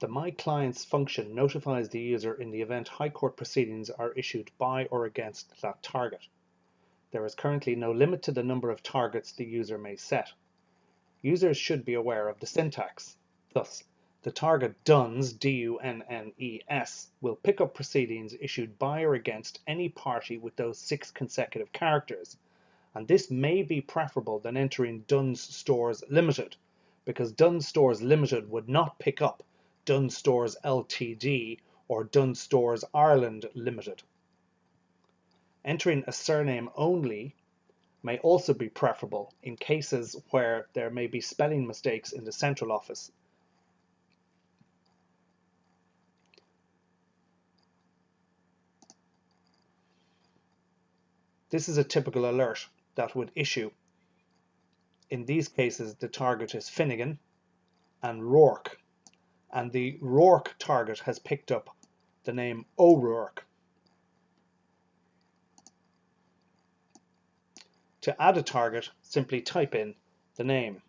The MyClients function notifies the user in the event High Court proceedings are issued by or against that target. There is currently no limit to the number of targets the user may set. Users should be aware of the syntax. Thus, the target DUNS, D-U-N-N-E-S, will pick up proceedings issued by or against any party with those 6 consecutive characters, and this may be preferable than entering DUNS Stores Limited, because DUNS Stores Limited would not pick up DUNS Stores Ltd or DUNS Stores Ireland Limited. Entering a surname only may also be preferable in cases where there may be spelling mistakes in the central office. This is a typical alert that would issue. In these cases, the target is Finnegan and Rourke, and the Rourke target has picked up the name O'Rourke. To add a target, simply type in the name.